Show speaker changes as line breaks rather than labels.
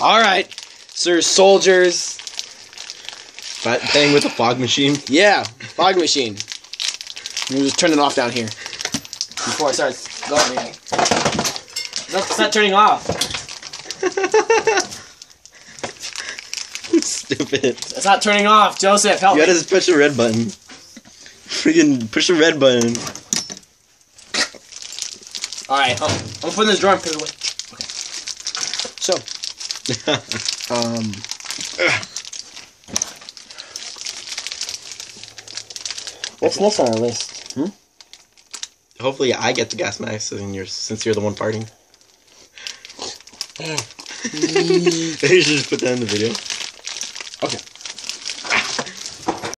Alright, Sir Soldiers.
That thing with the fog machine?
Yeah, fog machine. Let me just turn it off down here before it starts going in. It's not turning off.
Stupid.
It's not turning off. Joseph, help me.
You gotta just push the red button. Freaking push the red button.
Alright, I'm gonna put in this drawer and put it away. Okay. So, what's next on our list?
Hopefully I get the gas mask since you're the one farting. You should just put that in the video.
Okay.